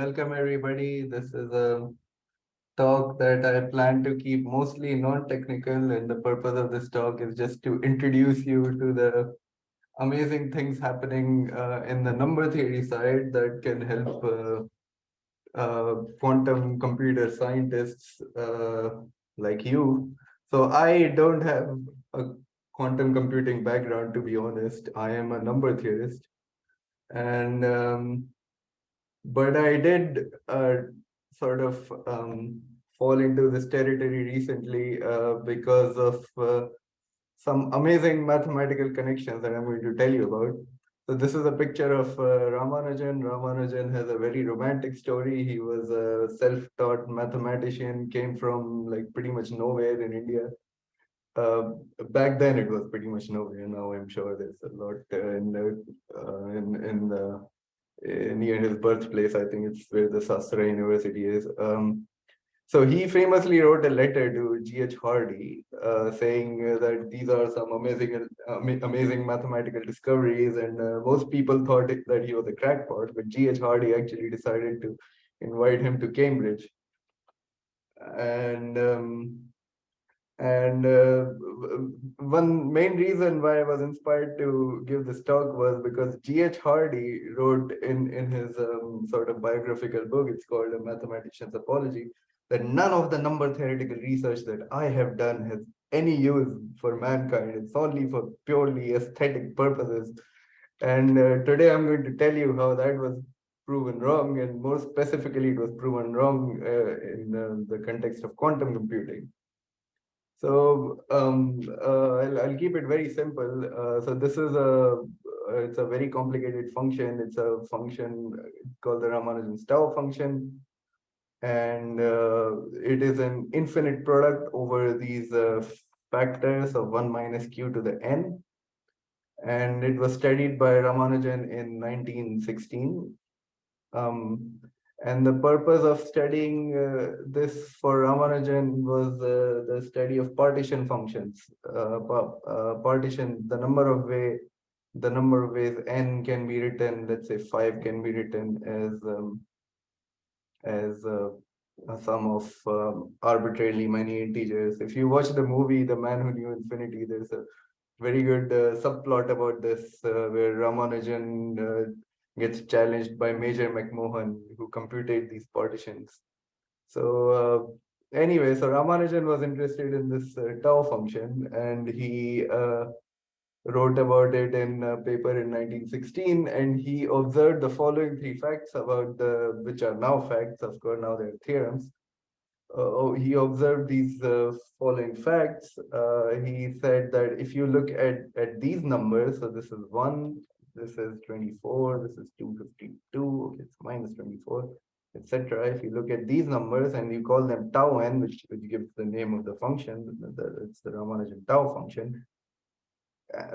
welcome everybody. This is a talk that I plan to keep mostly non-technical, and the purpose of this talk is just to introduce you to the amazing things happening in the number theory side that can help quantum computer scientists like you. So I don't have a quantum computing background, to be honest. I am a number theorist, and but I did sort of fall into this territory recently because of some amazing mathematical connections that I'm going to tell you about. So this is a picture of Ramanujan. Ramanujan has a very romantic story. He was a self-taught mathematician, came from like pretty much nowhere in India. Uh, Back then it was pretty much nowhere. Now I'm sure there's a lot in the near his birthplace. I think it's where the Sastra University is. So he famously wrote a letter to G.H. Hardy saying that these are some amazing mathematical discoveries, and most people thought that he was a crackpot, but G.H. Hardy actually decided to invite him to Cambridge. And one main reason why I was inspired to give this talk was because G.H. Hardy wrote in his sort of biographical book, it's called A Mathematician's Apology, that none of the number theoretical research that I have done has any use for mankind. It's only for purely aesthetic purposes. And today I'm going to tell you how that was proven wrong, and more specifically, it was proven wrong in the context of quantum computing. So I'll keep it very simple. So this is it's a very complicated function. It's a function called the Ramanujan's tau function, and it is an infinite product over these factors of 1 minus q to the n. And it was studied by Ramanujan in 1916. And the purpose of studying this for Ramanujan was the study of partition functions. Partition, the number of ways n can be written. Let's say 5 can be written as a sum of arbitrarily many integers. If you watch the movie The Man Who Knew Infinity, there's a very good subplot about this where Ramanujan gets challenged by Major McMahon, who computed these partitions. So anyway, so Ramanujan was interested in this tau function, and he wrote about it in a paper in 1916, and he observed the following 3 facts about which are now facts. Of course, now they're theorems. He observed these following facts. He said that if you look at these numbers, so this is 1, this is 24, this is 252, okay, it's minus 24, etc. If you look at these numbers and you call them tau n, which gives the name of the function, it's the Ramanujan tau function,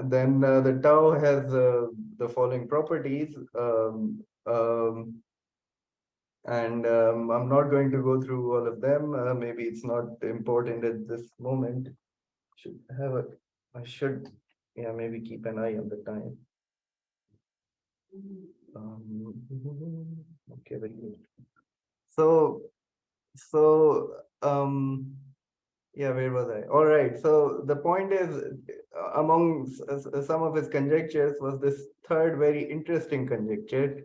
then the tau has the following properties. And I'm not going to go through all of them. Maybe it's not important at this moment. I should, yeah, maybe keep an eye on the time. Okay, very good. So, yeah, where was I? All right. So the point is, among some of his conjectures was this third very interesting conjecture,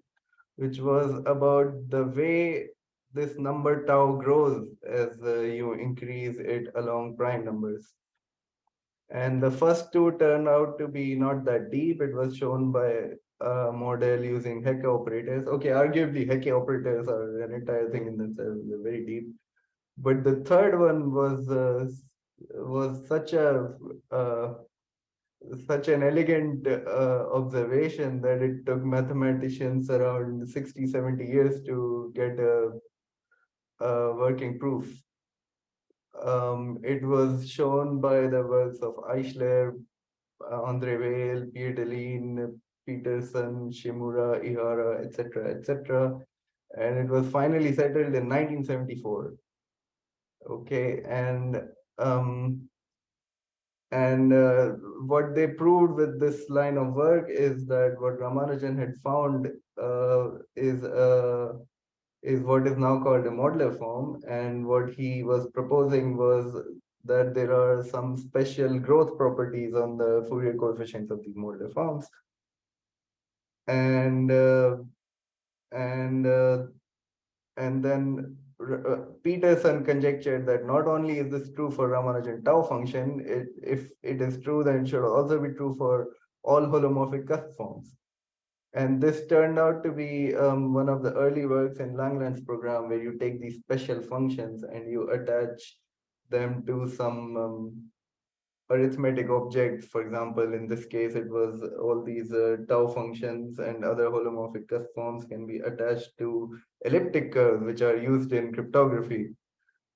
which was about the way this number tau grows as you increase it along prime numbers. And the first 2 turned out to be not that deep. It was shown by a model using Hecke operators. Okay, arguably Hecke operators are an entire thing in themselves. They're very deep. But the third one was such an elegant observation that it took mathematicians around 60, 70 years to get a working proof. It was shown by the works of Eichler, Andre Weil, Pierre Deline, Peterson, Shimura, Ihara, etc., etc. And it was finally settled in 1974. Okay, and what they proved with this line of work is that what Ramanujan had found is what is now called a modular form. And what he was proposing was that there are some special growth properties on the Fourier coefficients of these modular forms. And and uh, and then Peterson conjectured that not only is this true for Ramanujan tau function, if it is true, then it should also be true for all holomorphic cusp forms. And this turned out to be one of the early works in Langland's program, where you take these special functions and you attach them to some arithmetic objects. For example, in this case, it was all these tau functions and other holomorphic cusp forms can be attached to elliptic curves, which are used in cryptography.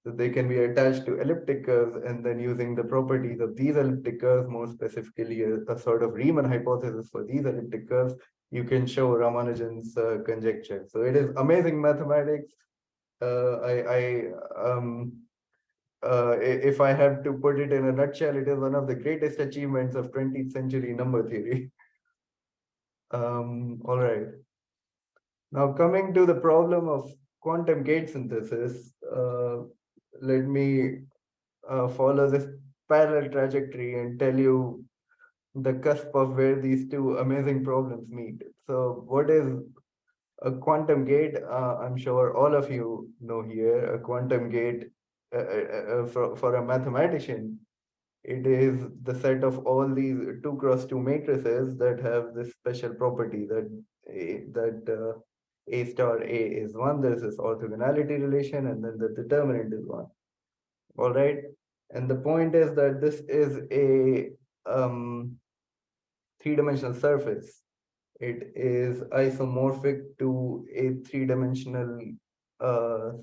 So they can be attached to elliptic curves, and then using the properties of these elliptic curves, more specifically a sort of Riemann hypothesis for these elliptic curves, you can show Ramanujan's conjecture. So it is amazing mathematics. If I have to put it in a nutshell, it is one of the greatest achievements of 20th century number theory. All right. Now coming to the problem of quantum gate synthesis, let me follow this parallel trajectory and tell you the cusp of where these two amazing problems meet. So what is a quantum gate? I'm sure all of you know here, a quantum gate for a mathematician, it is the set of all these 2 cross 2 matrices that have this special property that A star A is 1. There's this orthogonality relation, and then the determinant is 1. All right. And the point is that this is a 3-dimensional surface. It is isomorphic to a 3-dimensional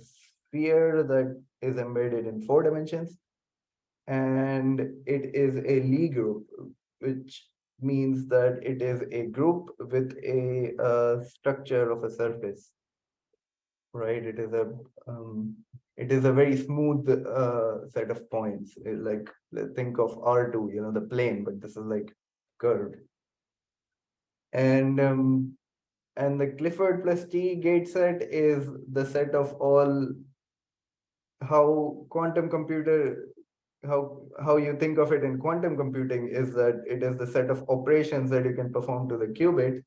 sphere that is embedded in 4 dimensions. And it is a Lie group, which means that it is a group with a structure of a surface, right? It is a very smooth set of points. Like think of R2, the plane, but this is like curved. And the Clifford+T gate set is the set of all how quantum computer how you think of it in quantum computing is that it is the set of operations that you can perform to the qubit.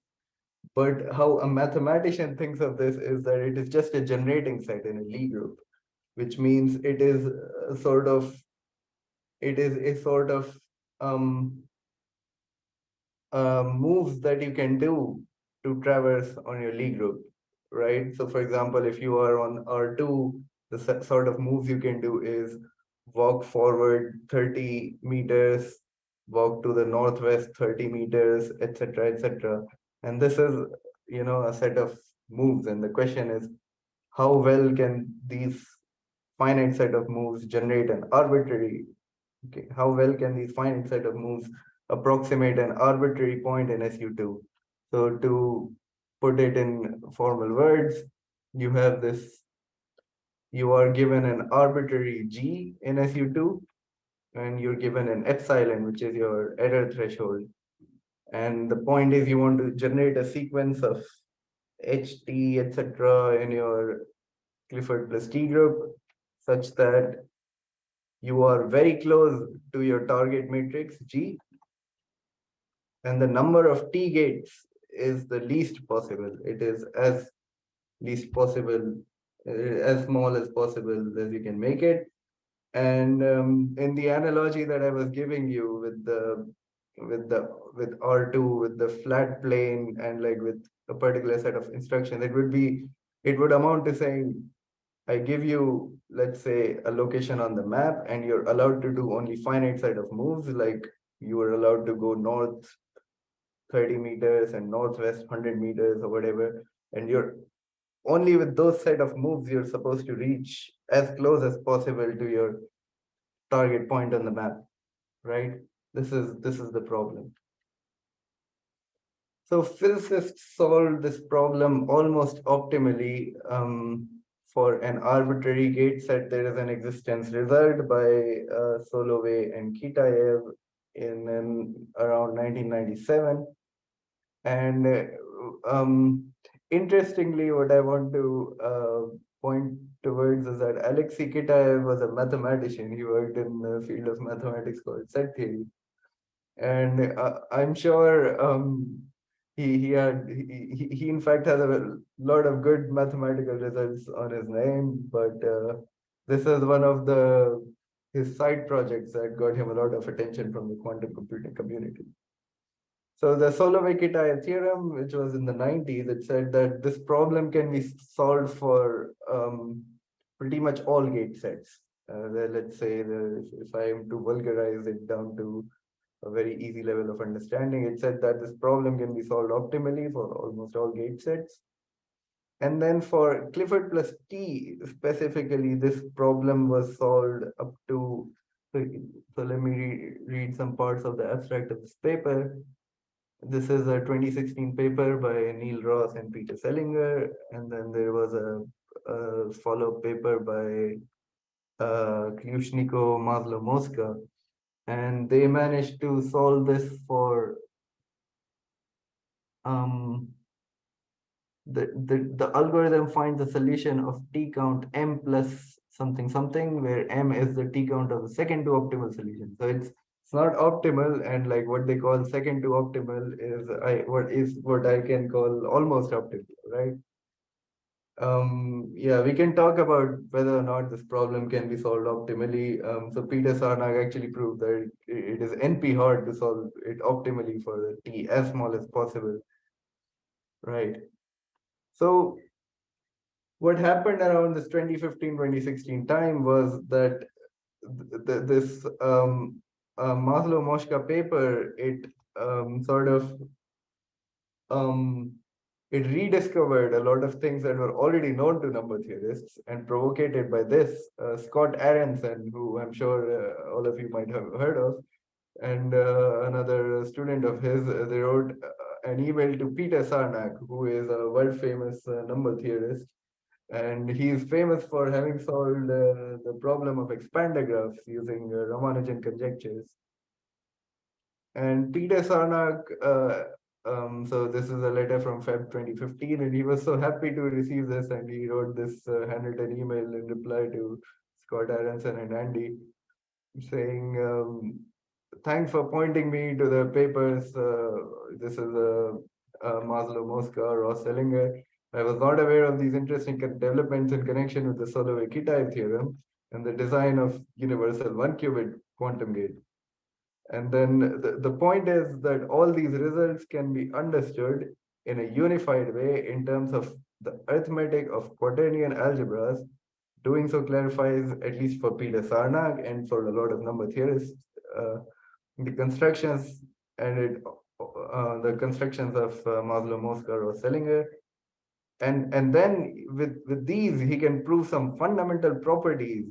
But how a mathematician thinks of this is that it is just a generating set in a Lie group, which means it is a sort of um, moves that you can do to traverse on your Lie group, right? So for example, if you are on R2, the sort of moves you can do is walk forward 30 meters, walk to the northwest 30 meters, etc., etc. And this is, a set of moves. And the question is, how well can these finite set of moves generate an arbitrary, okay, how well can these finite set of moves approximate an arbitrary point in SU2? So to put it in formal words, you have this, you are given an arbitrary G in SU2, and you're given an epsilon, which is your error threshold. And the point is you want to generate a sequence of HT, etc. in your Clifford+T group, such that you are very close to your target matrix G, and the number of T gates is the least possible. It is as least possible, as small as possible as you can make it. And in the analogy that I was giving you with R2, with the flat plane, and like with a particular set of instructions, it would amount to saying, I give you, let's say, a location on the map, and you're allowed to do only finite set of moves, like you are allowed to go north 30 meters and northwest 100 meters or whatever. And you're only with those set of moves, you're supposed to reach as close as possible to your target point on the map, right? This is the problem. So physicists solved this problem almost optimally. For an arbitrary gate set, there is an existence result by Solovey and Kitaev in around 1997. And interestingly, what I want to point towards is that Alexei Kitaev was a mathematician. He worked in the field of mathematics called set theory, and I'm sure he in fact has a lot of good mathematical results on his name, but this is one of the his side projects that got him a lot of attention from the quantum computing community. So the Solovay-Kitaev theorem, which was in the 90s, it said that this problem can be solved for pretty much all gate sets. Let's say if I am to vulgarize it down to a very easy level of understanding, it said that this problem can be solved optimally for almost all gate sets. And then for Clifford+T specifically, this problem was solved up to, so let me read some parts of the abstract of this paper. This is a 2016 paper by Neil Ross and Peter Selinger, and then there was a follow-up paper by Klyushniko, Maslow, Mosca, and they managed to solve this for the algorithm finds a solution of t count m plus something something, where m is the t count of the second to optimal solution. So it's not optimal, and like what they call second to optimal is what I can call almost optimal, right? Yeah, we can talk about whether or not this problem can be solved optimally. So Peter Sarnak actually proved that it is NP hard to solve it optimally for the t as small as possible, right? So what happened around this 2015-2016 time was that this Maslow Moshka paper, it sort of it rediscovered a lot of things that were already known to number theorists, and provocated by this, Scott Aronson, who I'm sure all of you might have heard of, and another student of his, they wrote an email to Peter Sarnak, who is a world famous number theorist, and he is famous for having solved the problem of expander graphs using Ramanujan conjectures. And Peter Sarnak, so this is a letter from Feb 2015, and he was so happy to receive this, and he wrote this handwritten email in reply to Scott Aronson and Andy, saying, thanks for pointing me to the papers. This is Maslow, Mosca, Ross Selinger. I was not aware of these interesting developments in connection with the Solovay-Kitaev theorem and the design of universal one-qubit quantum gate. And then the point is that all these results can be understood in a unified way in terms of the arithmetic of quaternion algebras. Doing so clarifies, at least for Peter Sarnak and for a lot of number theorists, the constructions the constructions of Maslow, Mosca, or Selinger, and then with these he can prove some fundamental properties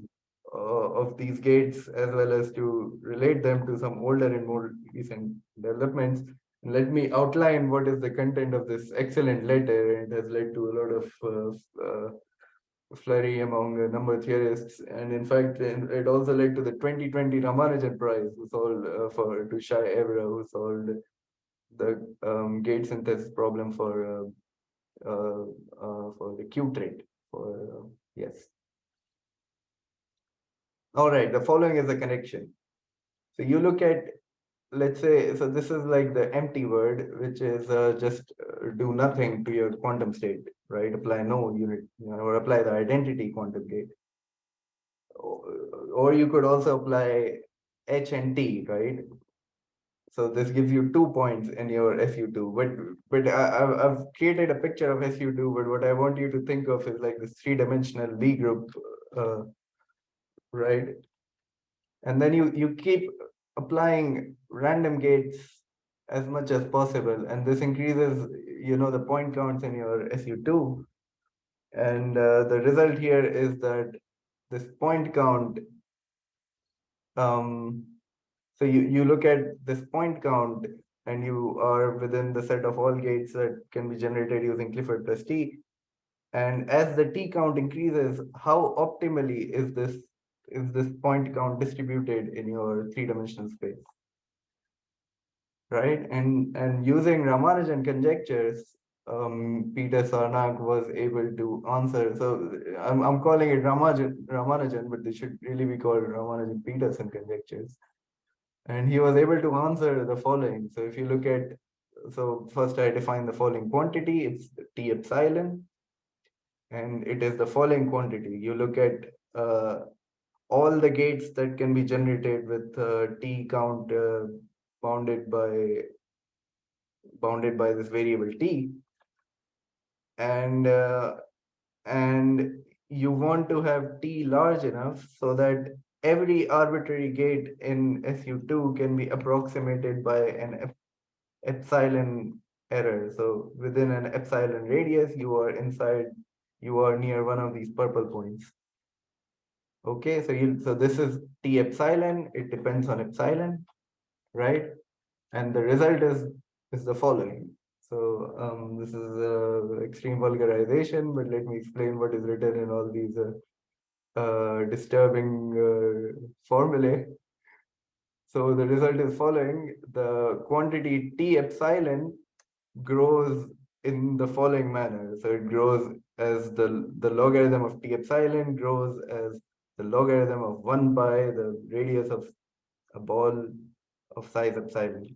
of these gates, as well as to relate them to some older and more recent developments. Let me outline what is the content of this excellent letter. It has led to a lot of flurry among number theorists, and in fact it also led to the 2020 Ramanujan Prize, who solved to Shai Evra, who solved the gate synthesis problem for the Q trait. Yes. All right. The following is the connection. So you look at, let's say, so this is like the empty word, which is just do nothing to your quantum state, right? Apply no unit, or apply the identity quantum gate. Or you could also apply H and T, right? So this gives you 2 points in your SU2. But I've created a picture of SU2, but what I want you to think of is like this three-dimensional Lie group, right? And then you keep applying random gates as much as possible, and this increases, the point counts in your SU2. And the result here is that this point count, so you look at this point count, and you are within the set of all gates that can be generated using Clifford+T. And as the T count increases, how optimally is this point count distributed in your three-dimensional space, right? And using Ramanujan conjectures, Peter Sarnak was able to answer. So I'm calling it Ramanujan, but they should really be called Ramanujan-Peterson conjectures. And he was able to answer the following. So if you look at, so first I define the following quantity, it's T epsilon, and it is the following quantity. You look at all the gates that can be generated with T count bounded by this variable T, and you want to have T large enough so that every arbitrary gate in SU2 can be approximated by an epsilon error. So within an epsilon radius, you are near one of these purple points. Okay, so this is T epsilon, it depends on epsilon, right? And the result is the following. So this is extreme vulgarization, but let me explain what is written in all these disturbing formulae. So the result is following: the quantity T epsilon grows in the following manner. So it grows as the logarithm of T epsilon grows as the logarithm of 1 by the radius of a ball of size epsilon,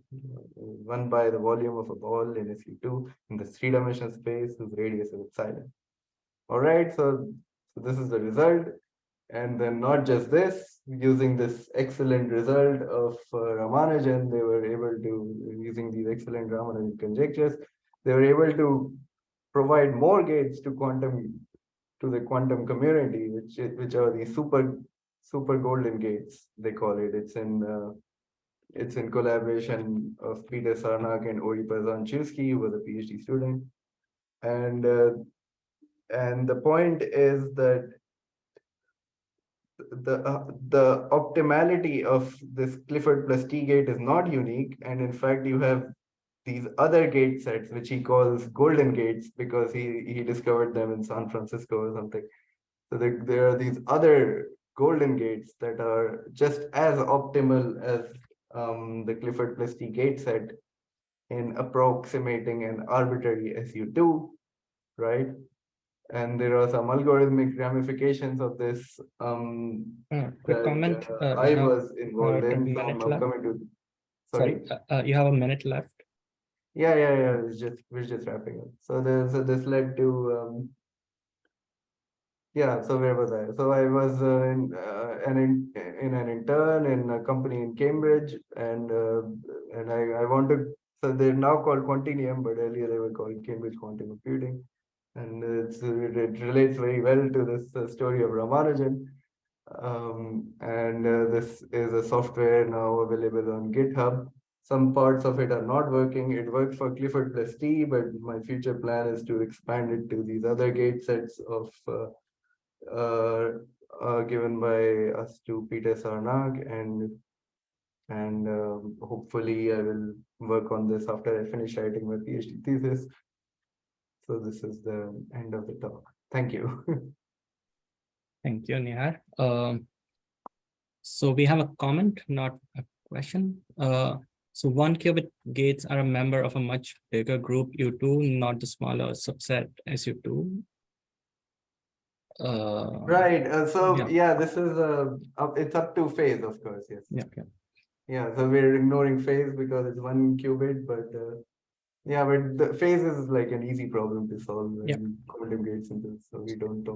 1 by the volume of a ball in SU2 in the three-dimensional space whose radius is epsilon. All right, so this is the result. And then not just this, using this excellent result of Ramanujan, they were able to, using these excellent Ramanujan conjectures, they were able to provide more gates to the quantum community, which are the super golden gates, they call it. It's in collaboration of Peter Sarnak and Ori Pazanchewski, who was a PhD student. And the point is that the optimality of this Clifford+T gate is not unique, and in fact you have these other gate sets which he calls golden gates because he discovered them in San Francisco or something. So there are these other golden gates that are just as optimal as the Clifford+T gate set in approximating an arbitrary SU2, right? And there are some algorithmic ramifications of this Quick comment. I was involved about a in. So minute I'm left. coming to. Sorry. You have a minute left. Yeah. We're just wrapping up. So this led to yeah. So where was I? So I was in an intern in a company in Cambridge, and I wanted. So they're now called Quantinuum, but earlier they were called Cambridge Quantum Computing, and it relates very well to this story of Ramanujan. And this is a software now available on GitHub. Some parts of it are not working. It works for Clifford+T, but my future plan is to expand it to these other gate sets of uh, given by us to Peter Sarnak, and hopefully I will work on this after I finish writing my PhD thesis. So this is the end of the talk. Thank you. Thank you, Nihar. So we have a comment, not a question. So 1 qubit gates are a member of a much bigger group U2, not the smaller subset SU2. Right. So yeah, this is it's up to phase, of course. Yes. Yeah. So we're ignoring phase because it's 1 qubit, but yeah, but the phase is like an easy problem to solve when quantum gates into. So we don't talk